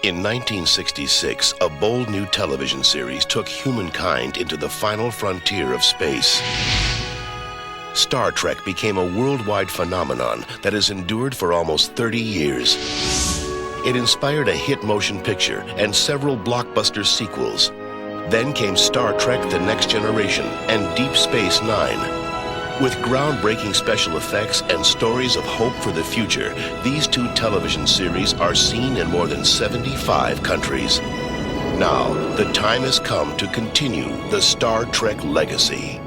In 1966, a bold new television series took humankind into the final frontier of space. Star Trek became a worldwide phenomenon that has endured for almost 30 years. It inspired a hit motion picture and several blockbuster sequels. Then came Star Trek: The Next Generation and Deep Space Nine. With groundbreaking special effects and stories of hope for the future, these two television series are seen in more than 75 countries. Now, the time has come to continue the Star Trek legacy.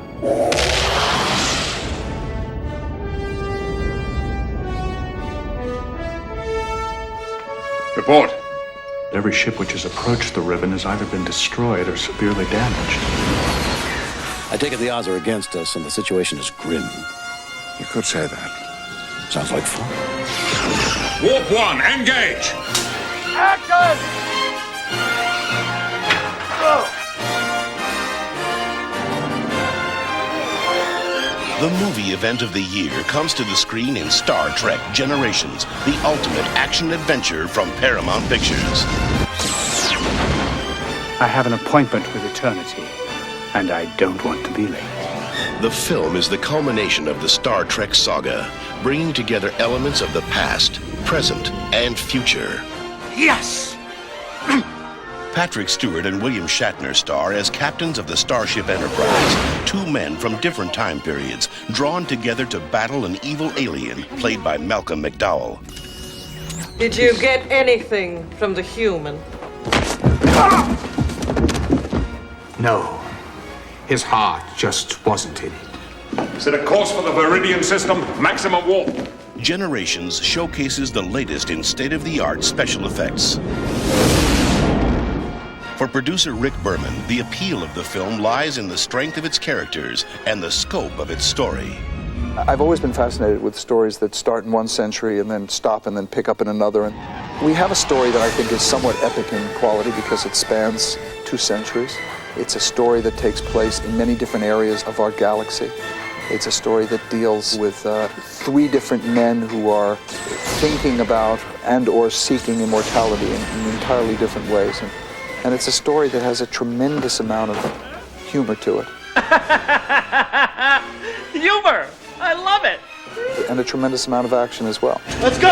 Report. Every ship which has approached the ribbon has either been destroyed or severely damaged. I take it the odds are against us and the situation is grim. You could say that. Sounds like fun. Warp 1, engage! Action! The movie event of the year comes to the screen in Star Trek Generations, the ultimate action-adventure from Paramount Pictures. I have an appointment with eternity, and I don't want to be late. The film is the culmination of the Star Trek saga, bringing together elements of the past, present, and future. Yes! Patrick Stewart and William Shatner star as captains of the Starship Enterprise, two men from different time periods, drawn together to battle an evil alien played by Malcolm McDowell. Did you get anything from the human? No. His heart just wasn't in it. Set a course for the Viridian system, maximum warp. Generations showcases the latest in state-of-the-art special effects. For producer Rick Berman, the appeal of the film lies in the strength of its characters and the scope of its story. I've always been fascinated with stories that start in one century and then stop and then pick up in another. And we have a story that I think is somewhat epic in quality because it spans 2 centuries. It's a story that takes place in many different areas of our galaxy. It's a story that deals with 3 different men who are thinking about and or seeking immortality in entirely different ways. And it's a story that has a tremendous amount of humor to it. Humor! I love it! And a tremendous amount of action as well. Let's go!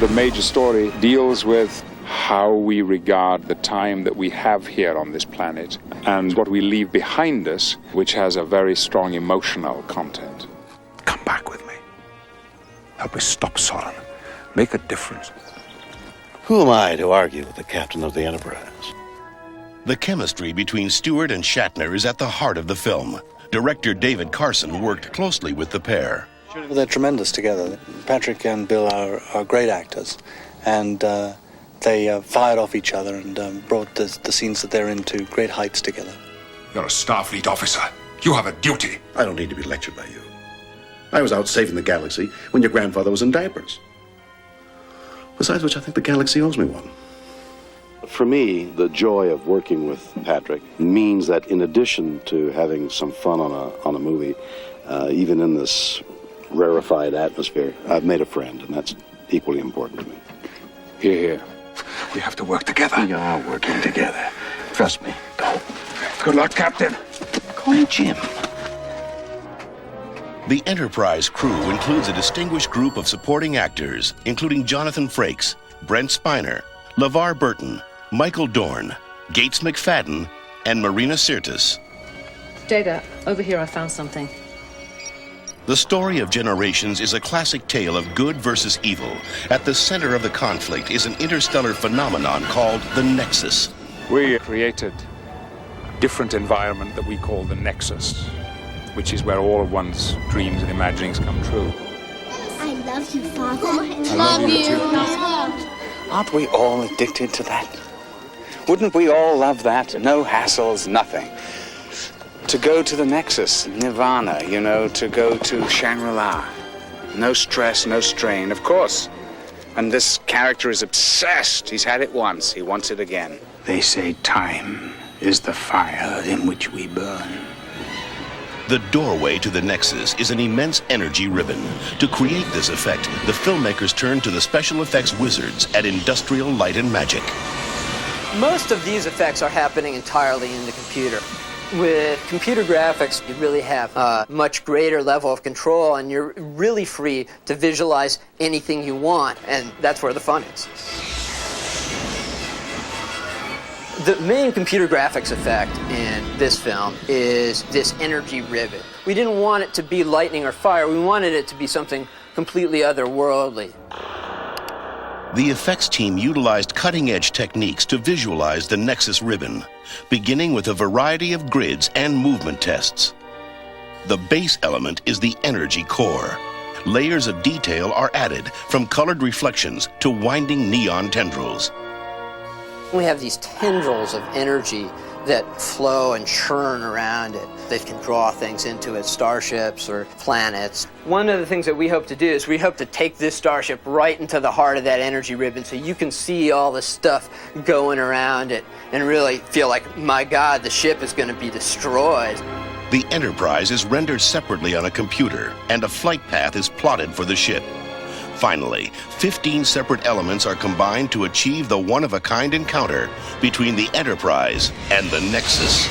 The major story deals with how we regard the time that we have here on this planet and what we leave behind us, which has a very strong emotional content. Come back with me. Help me stop Solon. Make a difference. Who am I to argue with the captain of the Enterprise? The chemistry between Stewart and Shatner is at the heart of the film. Director David Carson worked closely with the pair. Well, they're tremendous together. Patrick and Bill are great actors, and they fired off each other and brought the scenes that they're in to great heights together. You're a Starfleet officer. You have a duty. I don't need to be lectured by you. I was out saving the galaxy when your grandfather was in diapers. Besides which, I think the galaxy owes me one. For me, the joy of working with Patrick means that in addition to having some fun on a movie, even in this rarefied atmosphere, I've made a friend, and that's equally important to me. Hear, hear. We have to work together. We are working together. Trust me. Go. Good luck, Captain. Call me Jim. The Enterprise crew includes a distinguished group of supporting actors, including Jonathan Frakes, Brent Spiner, LeVar Burton, Michael Dorn, Gates McFadden, and Marina Sirtis. Data, over here I found something. The story of Generations is a classic tale of good versus evil. At the center of the conflict is an interstellar phenomenon called the Nexus. We created a different environment that we call the Nexus, which is where all of one's dreams and imaginings come true. I love you, Father. I love you too. Aren't we all addicted to that? Wouldn't we all love that? No hassles, nothing. To go to the Nexus, Nirvana, you know, to go to Shangri-La. No stress, no strain, of course. And this character is obsessed. He's had it once. He wants it again. They say time is the fire in which we burn. The doorway to the Nexus is an immense energy ribbon. To create this effect, the filmmakers turned to the special effects wizards at Industrial Light and Magic. Most of these effects are happening entirely in the computer. With computer graphics, you really have a much greater level of control, and you're really free to visualize anything you want, and that's where the fun is. The main computer graphics effect in this film is this energy ribbon. We didn't want it to be lightning or fire. We wanted it to be something completely otherworldly. The effects team utilized cutting-edge techniques to visualize the Nexus ribbon, beginning with a variety of grids and movement tests. The base element is the energy core. Layers of detail are added, from colored reflections to winding neon tendrils. We have these tendrils of energy that flow and churn around it. They can draw things into it, starships or planets. One of the things that we hope to do is we hope to take this starship right into the heart of that energy ribbon so you can see all the stuff going around it and really feel like, my God, the ship is going to be destroyed. The Enterprise is rendered separately on a computer, and a flight path is plotted for the ship. Finally, 15 separate elements are combined to achieve the one-of-a-kind encounter between the Enterprise and the Nexus.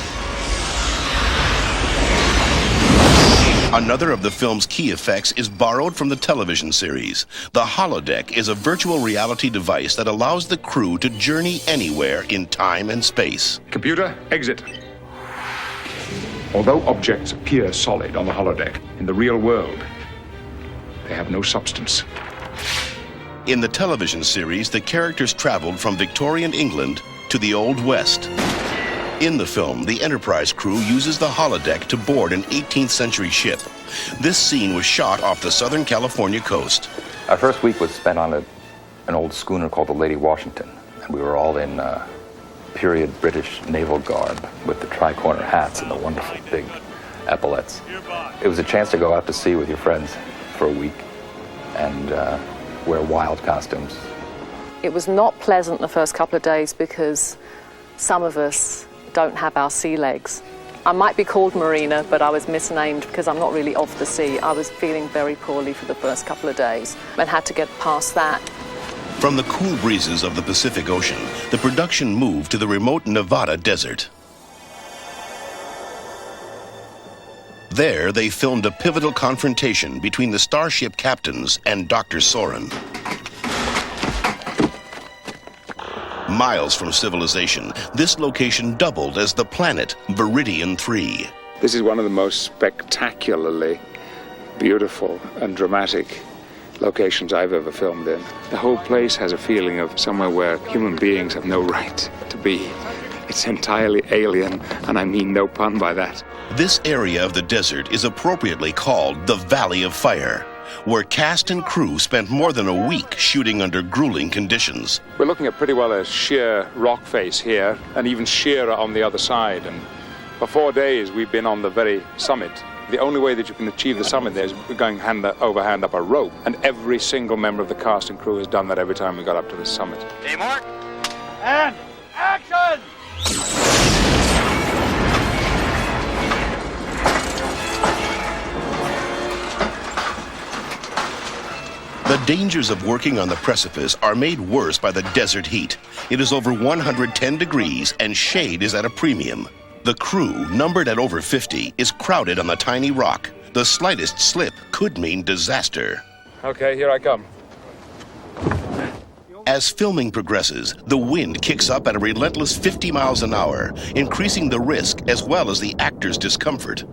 Another of the film's key effects is borrowed from the television series. The holodeck is a virtual reality device that allows the crew to journey anywhere in time and space. Computer, exit. Although objects appear solid on the holodeck, in the real world, they have no substance. In the television series, the characters traveled from Victorian England to the Old West. In the film, the Enterprise crew uses the holodeck to board an 18th century ship. This scene was shot off the Southern California coast. Our first week was spent on an old schooner called the Lady Washington, and we were all in period British naval garb with the tri-corner hats and the wonderful big epaulets. It was a chance to go out to sea with your friends for a week and wear wild costumes. It was not pleasant the first couple of days because some of us don't have our sea legs. I might be called Marina, but I was misnamed because I'm not really of the sea. I was feeling very poorly for the first couple of days and had to get past that. From the cool breezes of the Pacific Ocean, the production moved to the remote Nevada desert. There, they filmed a pivotal confrontation between the starship captains and Dr. Soren. Miles from civilization, this location doubled as the planet Viridian 3. This is one of the most spectacularly beautiful and dramatic locations I've ever filmed in. The whole place has a feeling of somewhere where human beings have no right to be. It's entirely alien, and I mean no pun by that. This area of the desert is appropriately called the Valley of Fire, where cast and crew spent more than a week shooting under grueling conditions. We're looking at pretty well a sheer rock face here, and even sheerer on the other side. And for 4 days, we've been on the very summit. The only way that you can achieve the summit there is going hand over hand up a rope. And every single member of the cast and crew has done that every time we got up to the summit. Hey, Mark. And action! The dangers of working on the precipice are made worse by the desert heat. It is over 110 degrees and shade is at a premium. The crew, numbered at over 50, is crowded on the tiny rock. The slightest slip could mean disaster. Okay, here I come. As filming progresses, the wind kicks up at a relentless 50 miles an hour, increasing the risk as well as the actors' discomfort.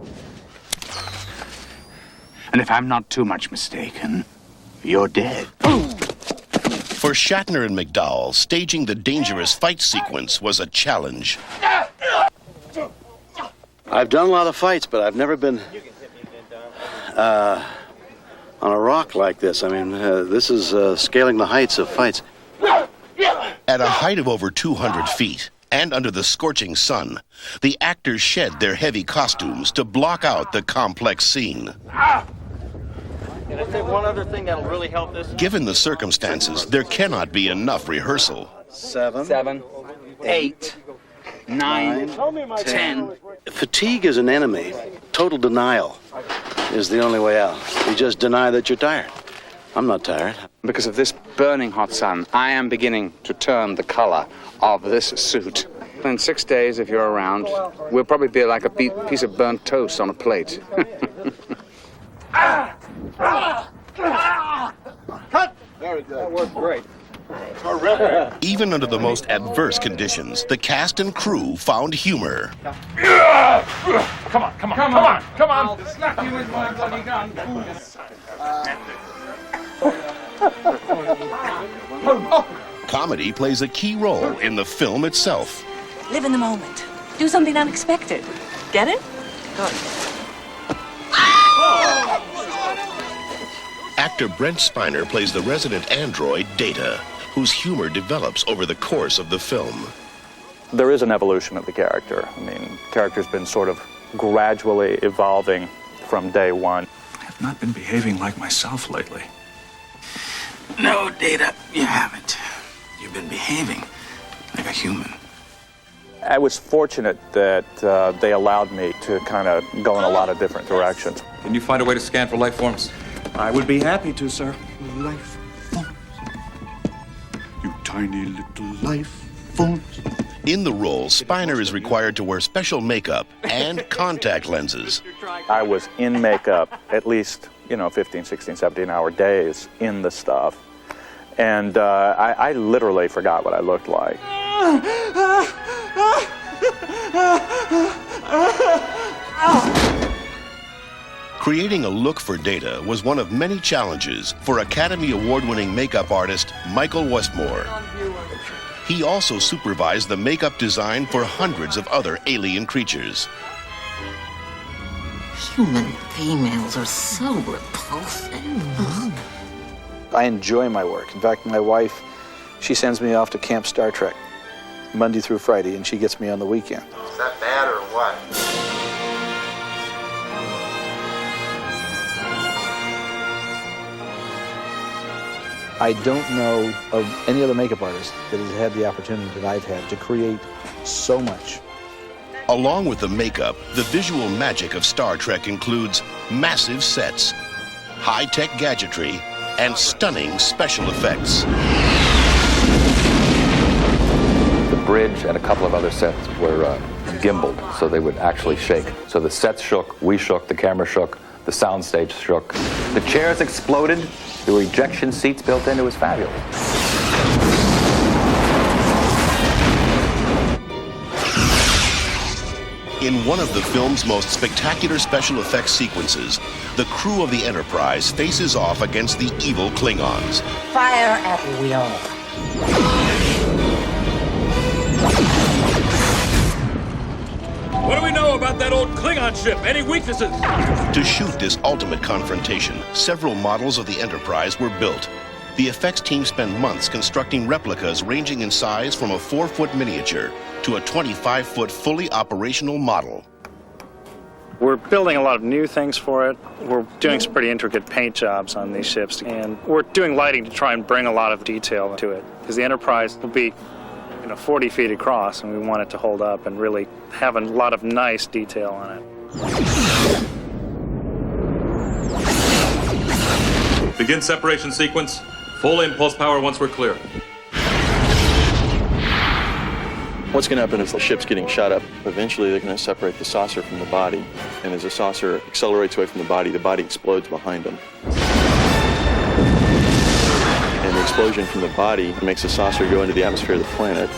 And if I'm not too much mistaken, you're dead. For Shatner and McDowell, staging the dangerous fight sequence was a challenge. I've done a lot of fights, but I've never been on a rock like this. I mean, this is scaling the heights of fights. At a height of over 200 feet and under the scorching sun, the actors shed their heavy costumes to block out the complex scene. Can I say one other thing that'll really help this? Given the circumstances, there cannot be enough rehearsal. 7, 8, 9, 10. Fatigue is an enemy total denial is the only way out. You just deny that you're tired. I'm not tired. Because of this burning hot sun, I am beginning to turn the color of this suit. In 6 days, if you're around, we'll probably be like a piece of burnt toast on a plate. Cut! Very good. That worked great. Terrific. Even under the most adverse conditions, the cast and crew found humor. Come on, come on, come on, come on! I'll slap you with my bloody gun. Comedy plays a key role in the film itself. Live in the moment. Do something unexpected. Get it? Good. Actor Brent Spiner plays the resident android, Data, whose humor develops over the course of the film. There is an evolution of the character. I mean, the character's been sort of gradually evolving from day one. I have not been behaving like myself lately. No, Data, you haven't. You've been behaving like a human. I was fortunate that they allowed me to kind of go in a lot of different directions. Can you find a way to scan for life forms? I would be happy to, sir. Life forms. You tiny little life forms. In the role, Spiner is required to wear special makeup and contact lenses. I was in makeup at least, 15, 16, 17-hour days in the stuff. And I literally forgot what I looked like. Creating a look for Data was one of many challenges for Academy Award-winning makeup artist Michael Westmore. He also supervised the makeup design for hundreds of other alien creatures. Human females are so repulsive. I enjoy my work. In fact, my wife, she sends me off to Camp Star Trek Monday through Friday, and she gets me on the weekend. Is that bad or what? I don't know of any other makeup artist that has had the opportunity that I've had to create so much. Along with the makeup, the visual magic of Star Trek includes massive sets, high-tech gadgetry, and stunning special effects. The bridge and a couple of other sets were gimbaled, so they would actually shake. So the sets shook, we shook, the camera shook, the soundstage shook. The chairs exploded. There were ejection seats built in. It was fabulous. In one of the film's most spectacular special effects sequences, the crew of the Enterprise faces off against the evil Klingons. Fire at will. What do we know about that old Klingon ship? Any weaknesses? To shoot this ultimate confrontation, several models of the Enterprise were built. The effects team spent months constructing replicas ranging in size from a 4-foot miniature to a 25-foot fully operational model. We're building a lot of new things for it. We're doing some pretty intricate paint jobs on these ships, and we're doing lighting to try and bring a lot of detail to it, because the Enterprise will be 40 feet across, and we want it to hold up and really have a lot of nice detail on it. Begin separation sequence. Full impulse power once we're clear. What's going to happen if the ship's getting shot up? Eventually they're going to separate the saucer from the body, and as the saucer accelerates away from the body explodes behind them. And the explosion from the body makes the saucer go into the atmosphere of the planet.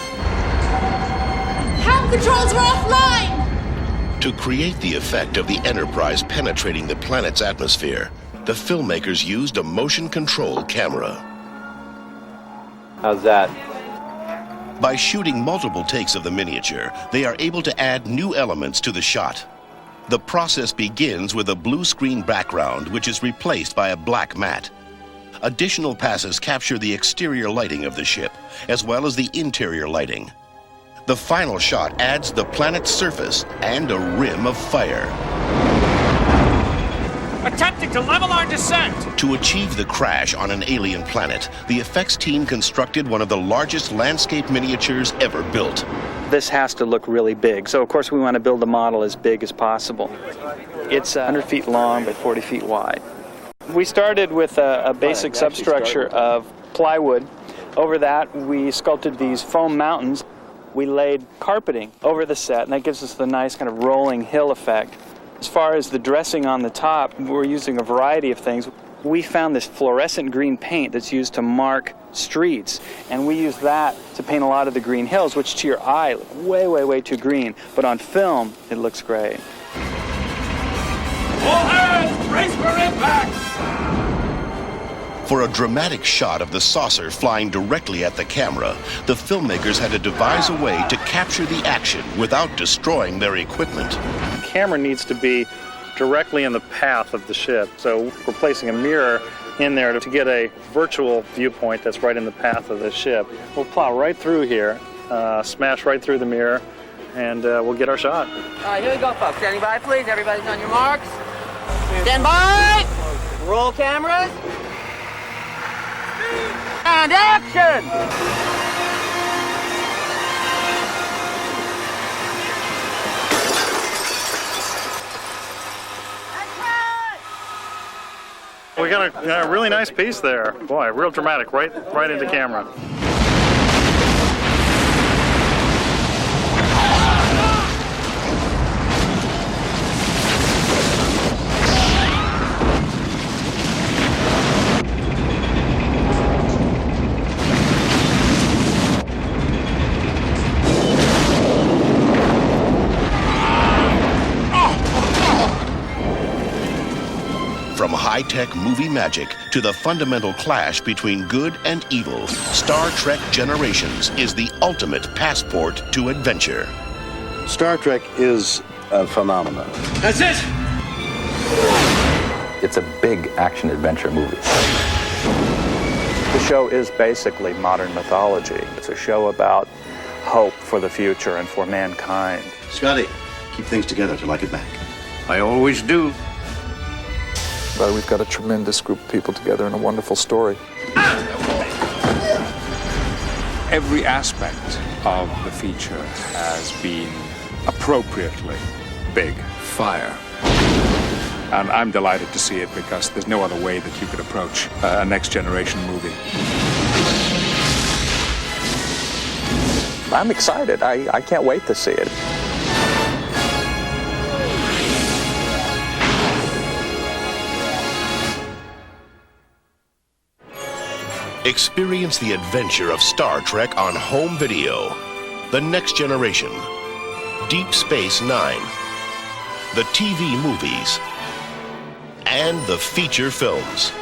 Helm controls are offline! To create the effect of the Enterprise penetrating the planet's atmosphere, the filmmakers used a motion control camera. How's that? By shooting multiple takes of the miniature, they are able to add new elements to the shot. The process begins with a blue screen background, which is replaced by a black mat. Additional passes capture the exterior lighting of the ship, as well as the interior lighting. The final shot adds the planet's surface and a rim of fire. Attempting to level our descent! To achieve the crash on an alien planet, the effects team constructed one of the largest landscape miniatures ever built. this has to look really big. So of course we want to build the model as big as possible. It's 100 feet long by 40 feet wide. We started with a basic substructure of plywood. Over that we sculpted these foam mountains. We laid carpeting over the set, and that gives us the nice kind of rolling hill effect. As far as the dressing on the top, we're using a variety of things. We found this fluorescent green paint that's used to mark streets, and we use that to paint a lot of the green hills, which to your eye look way, way, way too green, but on film it looks great. All hands, brace for impact! For a dramatic shot of the saucer flying directly at the camera, the filmmakers had to devise a way to capture the action without destroying their equipment. The camera needs to be directly in the path of the ship, so we're placing a mirror in there to get a virtual viewpoint that's right in the path of the ship. We'll plow right through here, smash right through the mirror, and we'll get our shot. All right, here we go, folks. Standing by, please. Everybody's on your marks. Stand by! Roll cameras. And action! We got a really nice piece there. Boy, real dramatic, right into camera. From high-tech movie magic to the fundamental clash between good and evil, Star Trek Generations is the ultimate passport to adventure. Star Trek is a phenomenon. That's it! It's a big action-adventure movie. The show is basically modern mythology. It's a show about hope for the future and for mankind. Scotty, keep things together till I get back. I always do. But we've got a tremendous group of people together and a wonderful story. Every aspect of the feature has been appropriately big. Fire. And I'm delighted to see it because there's no other way that you could approach a next generation movie. I'm excited. I can't wait to see it. Experience the adventure of Star Trek on home video. The Next Generation, Deep Space Nine, the TV movies, and the feature films.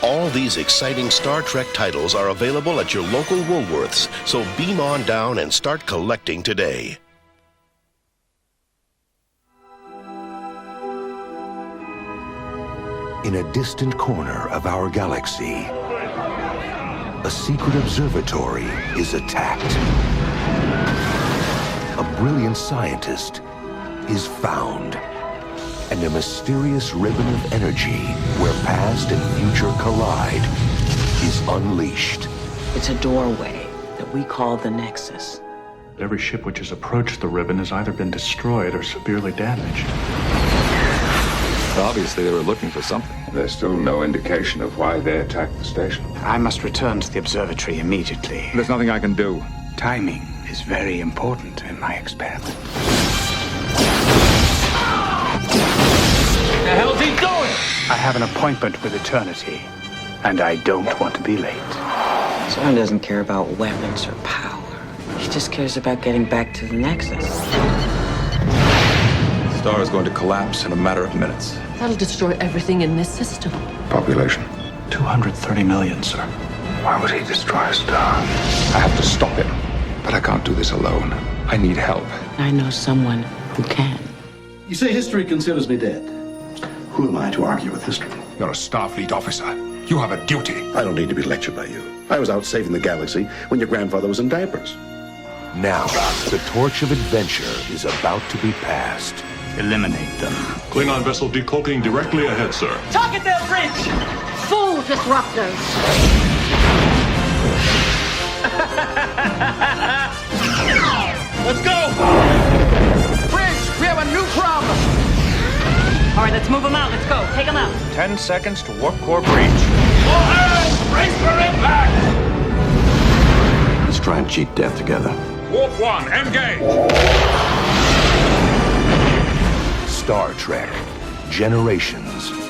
All these exciting Star Trek titles are available at your local Woolworths, so beam on down and start collecting today. In a distant corner of our galaxy, a secret observatory is attacked. A brilliant scientist is found, and a mysterious ribbon of energy where past and future collide is unleashed. It's a doorway that we call the Nexus. Every ship which has approached the ribbon has either been destroyed or severely damaged. Obviously, they were looking for something. There's still no indication of why they attacked the station. I must return to the observatory immediately. There's nothing I can do. Timing is very important in my experiment. What the hell's he doing? I have an appointment with eternity, and I don't want to be late. Soren doesn't care about weapons or power. He just cares about getting back to the Nexus. The star is going to collapse in a matter of minutes. That'll destroy everything in this system. Population? 230 million, sir. Why would he destroy a star? I have to stop him, but I can't do this alone. I need help. I know someone who can. You say history considers me dead. Who am I to argue with history? You're a Starfleet officer. You have a duty. I don't need to be lectured by you. I was out saving the galaxy when your grandfather was in diapers. Now, the torch of adventure is about to be passed. Eliminate them. Klingon vessel decloaking directly ahead, sir. Target their bridge! Full disruptors! Let's go! Bridge, we have a new problem! All right, let's move them out. Let's go. Take them out. 10 seconds to warp core breach. All hands, brace for impact! Let's try and cheat death together. Warp 1, engage! Star Trek Generations.